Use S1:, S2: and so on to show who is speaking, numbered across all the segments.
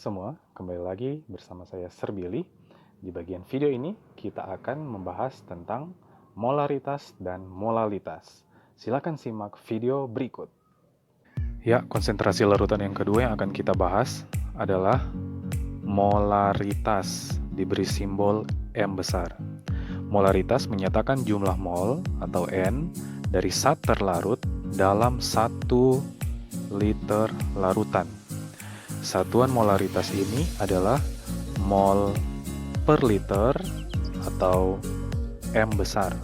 S1: semua, kembali lagi bersama saya Sir Billy. Di bagian video ini kita akan membahas tentang molaritas dan molalitas. Silakan simak video berikut. Ya, konsentrasi larutan yang kedua yang akan kita bahas adalah molaritas, diberi simbol M besar. Molaritas menyatakan jumlah mol atau N dari zat terlarut dalam 1 liter larutan. Satuan molaritas ini adalah mol per liter atau M besar.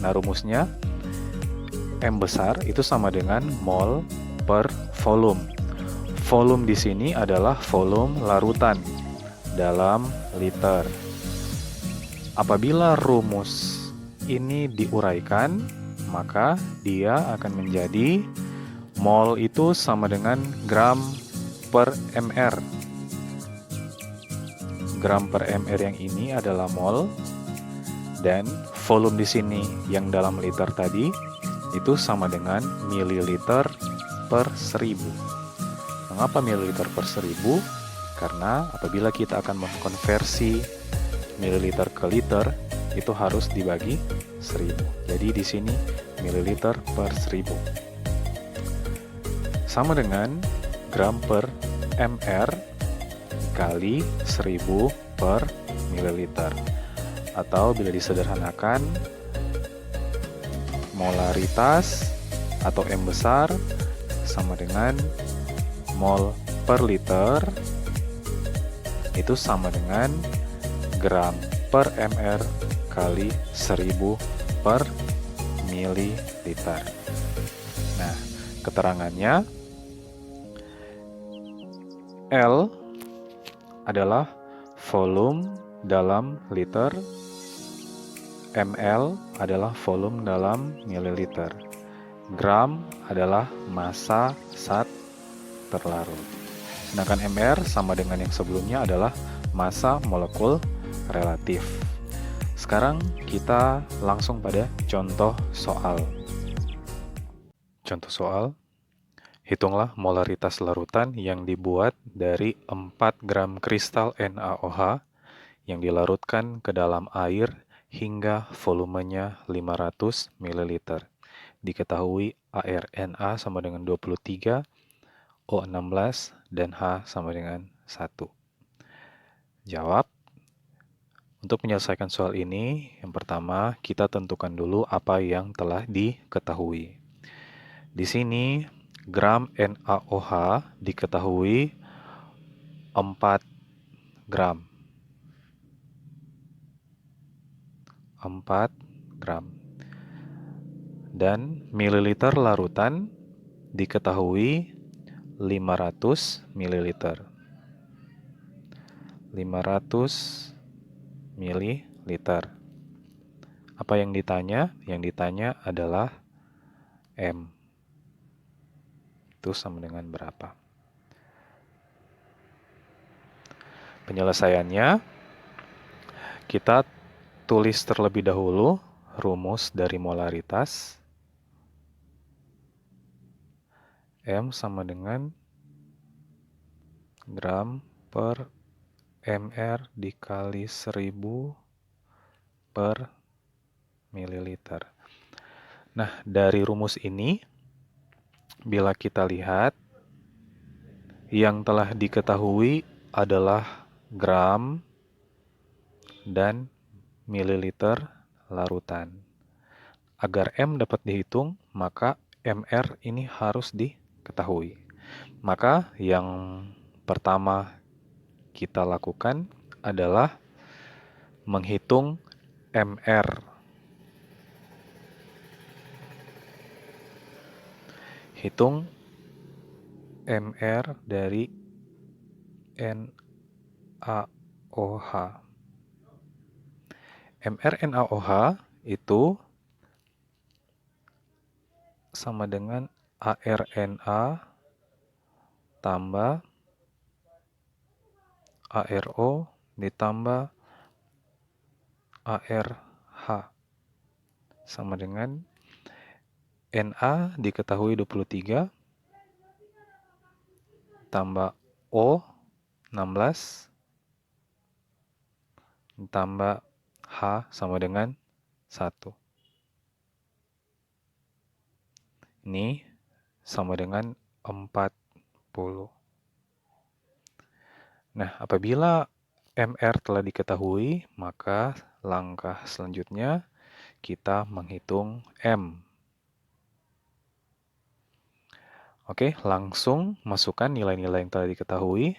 S1: Nah, rumusnya M besar itu sama dengan mol per volume. Volume di sini adalah volume larutan dalam liter. Apabila rumus ini diuraikan, maka dia akan menjadi mol itu sama dengan gram per mr. Gram per mr yang ini adalah mol, dan volume di sini yang dalam liter tadi itu sama dengan mililiter per 1000. Mengapa mililiter per 1000? Karena apabila kita akan mengkonversi mililiter ke liter, itu harus dibagi 1000. Jadi di sini mililiter per 1000. Sama dengan gram per mr kali 1000 per mililiter. Atau bila disederhanakan, molaritas atau M besar sama dengan mol per liter itu sama dengan gram per mr kali 1000 per mililiter. Nah, keterangannya L adalah volume dalam liter, ml adalah volume dalam mililiter, gram adalah massa zat terlarut. Sedangkan mr sama dengan yang sebelumnya adalah massa molekul relatif. Sekarang kita langsung pada contoh soal. Contoh soal. Hitunglah molaritas larutan yang dibuat dari 4 gram kristal NaOH yang dilarutkan ke dalam air hingga volumenya 500 ml. Diketahui air Na sama dengan 23, O16, dan H sama dengan 1. Jawab. Untuk menyelesaikan soal ini, yang pertama kita tentukan dulu apa yang telah diketahui. Di sini gram NaOH diketahui 4 gram. 4 gram. Dan mililiter larutan diketahui 500 mililiter. 500 mililiter. Apa yang ditanya? Yang ditanya adalah M. Itu sama dengan berapa? Penyelesaiannya, kita tulis terlebih dahulu rumus dari molaritas. M sama dengan gram per mr dikali 1000 per mililiter. Nah, dari rumus ini, bila kita lihat, yang telah diketahui adalah gram dan mililiter larutan. Agar M dapat dihitung, maka mr ini harus diketahui. Maka yang pertama kita lakukan adalah menghitung mr. Hitung mr dari NaOH. Mr NaOH itu sama dengan ArNa tambah ArO ditambah ArH sama dengan Na diketahui 23 tambah O 16 ditambah H sama dengan 1. Ini sama dengan 40. Nah, apabila MR telah diketahui, maka langkah selanjutnya kita menghitung M. Oke, langsung masukkan nilai-nilai yang telah diketahui.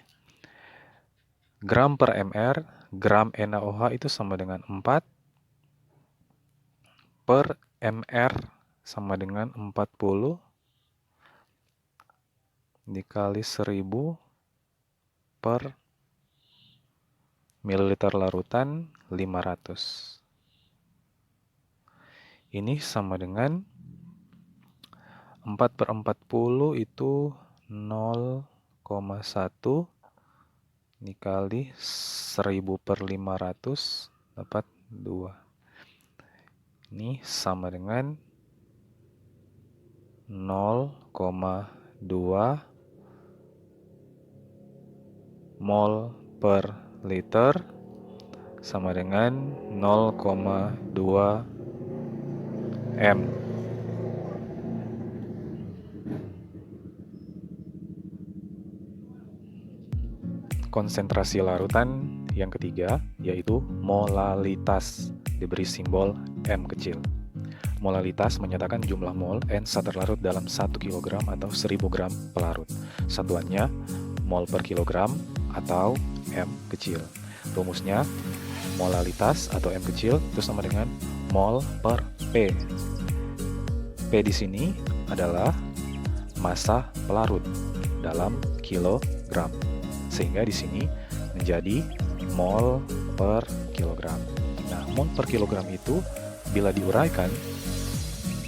S1: Gram per MR, gram NaOH itu sama dengan 4 per MR sama dengan 40 dikali 1000 per mililiter larutan 500. Ini sama dengan 4 per 40 itu 0,1 dikali 1000 per 500 dapat 2. Ini sama dengan 0,2 mol per liter sama dengan 0,2 M. Konsentrasi larutan yang ketiga yaitu molalitas, diberi simbol M kecil. Molalitas menyatakan jumlah mol N zat terlarut dalam 1 kg atau 1000 gram pelarut. Satuannya mol per kilogram atau M kecil. Rumusnya molalitas atau M kecil itu sama dengan mol per P. P di sini adalah massa pelarut dalam kilogram. Sehingga di sini menjadi mol per kilogram. Nah, mol per kilogram itu bila diuraikan,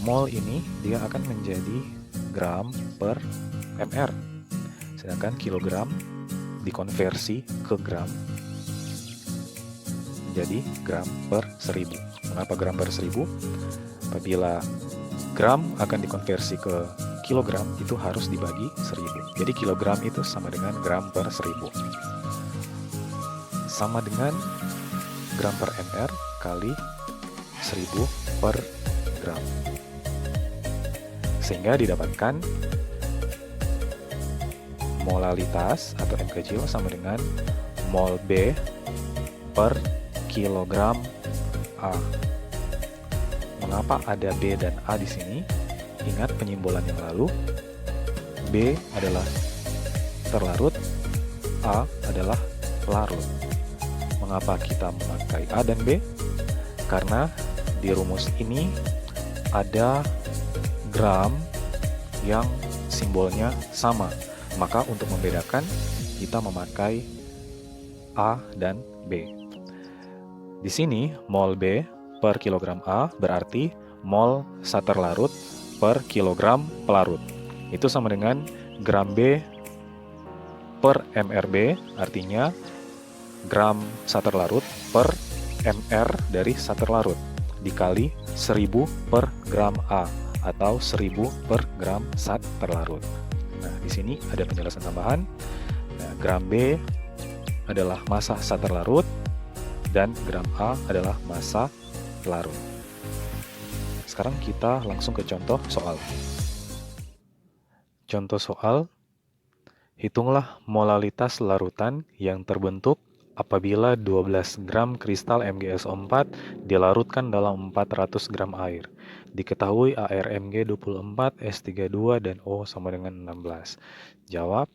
S1: mol ini dia akan menjadi gram per mr. Sedangkan kilogram dikonversi ke gram menjadi gram per 1000. Mengapa gram per 1000? Apabila gram akan dikonversi ke kilogram, itu harus dibagi 1000. Jadi kilogram itu sama dengan gram per 1000. Sama dengan gram per mr kali 1000 per gram. Sehingga didapatkan molalitas atau M kecil sama dengan mol B per kilogram A. Mengapa ada B dan A di sini? Ingat penyimbolan yang lalu. B adalah terlarut, A adalah pelarut. Mengapa kita memakai A dan B? Karena di rumus ini ada gram yang simbolnya sama. Maka untuk membedakan, kita memakai A dan B. Di sini, mol B per kilogram A berarti mol zat terlarut per kilogram pelarut. Itu sama dengan gram B per mRB, artinya gram zat terlarut per mR dari zat terlarut, dikali 1000 per gram A, atau 1000 per gram zat terlarut. Nah, di sini ada penjelasan tambahan. Nah, gram B adalah massa zat terlarut, dan gram A adalah massa pelarut. Sekarang kita langsung ke contoh soal. Contoh soal, hitunglah molalitas larutan yang terbentuk apabila 12 gram kristal MgSO4 dilarutkan dalam 400 gram air. Diketahui ARMG 24, S32, dan O sama dengan 16. Jawab.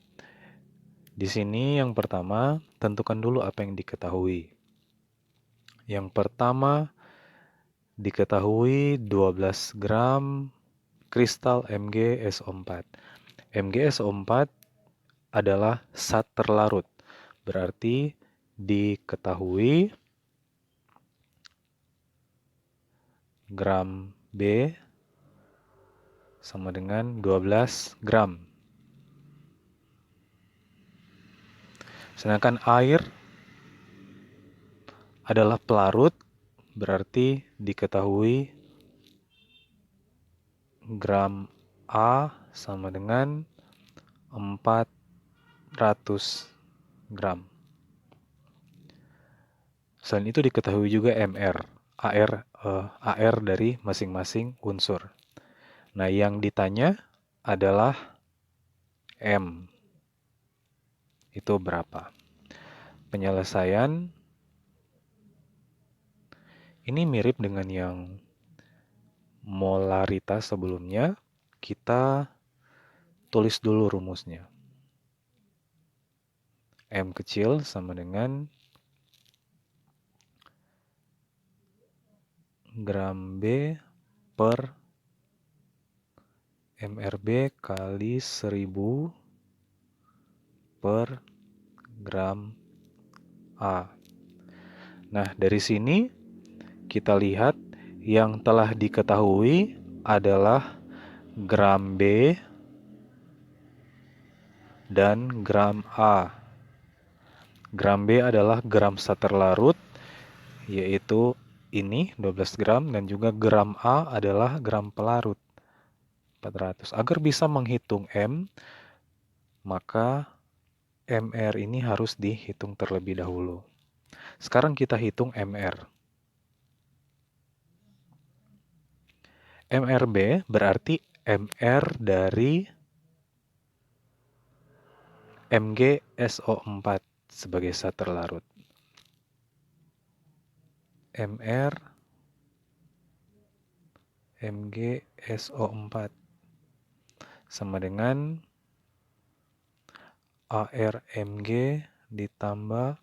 S1: Di sini yang pertama, tentukan dulu apa yang diketahui. Yang pertama, diketahui 12 gram kristal MgSO4. MgSO4 adalah zat terlarut. Berarti diketahui gram B sama dengan 12 gram. Sedangkan air adalah pelarut, berarti diketahui gram A sama dengan 4 gram. Selain itu diketahui juga MR, AR dari masing-masing unsur. Nah, yang ditanya adalah M. Itu berapa? Penyelesaian ini mirip dengan yang molaritas sebelumnya. Kita tulis dulu rumusnya. M kecil sama dengan gram B per MRB kali 1000 per gram A. Nah, dari sini kita lihat yang telah diketahui adalah gram B dan gram A. Gram B adalah gram zat terlarut, yaitu ini 12 gram, dan juga gram A adalah gram pelarut 400. Agar bisa menghitung M, maka MR ini harus dihitung terlebih dahulu. Sekarang kita hitung MR. MRB berarti MR dari MgSO4 sebagai zat terlarut. MR MgSO4 sama dengan ARMG ditambah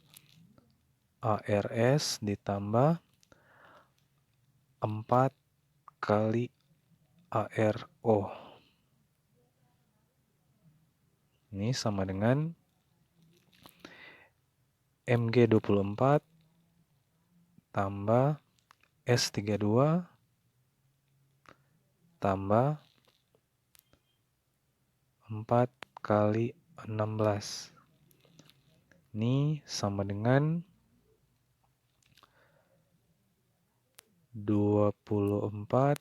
S1: ARS ditambah 4 kali ARO. Ini sama dengan Mg24 tambah S32 tambah 4 kali 16. Ini sama dengan 24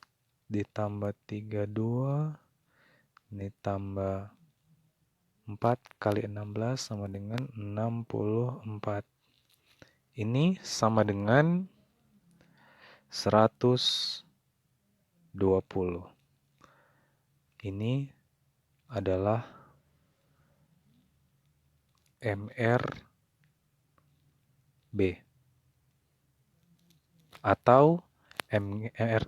S1: ditambah 32 ditambah 4 kali 16 sama dengan 64. Ini sama dengan 120. Ini adalah MRB atau MR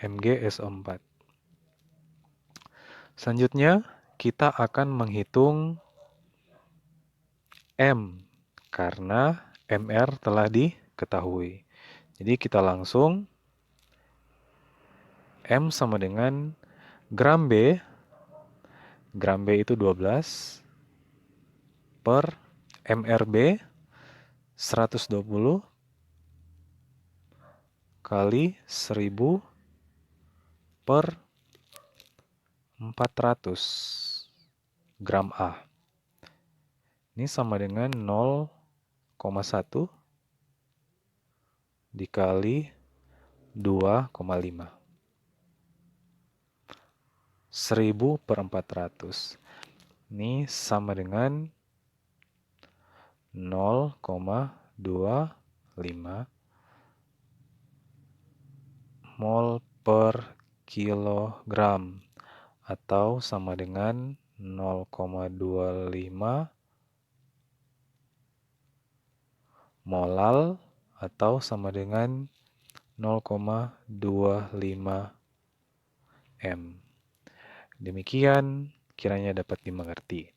S1: MgSO4. Selanjutnya kita akan menghitung M karena MR telah diketahui. Jadi kita langsung M sama dengan gram B. Gram B itu 12 per MRB 120 kali 1000 per 400 gram A. Ini sama dengan 0,1 dikali 2,5. 1000 per 400. Ini sama dengan 0,25 mol per kilogram atau sama dengan 0,25 molal atau sama dengan 0,25 M. Demikian kiranya dapat dimengerti.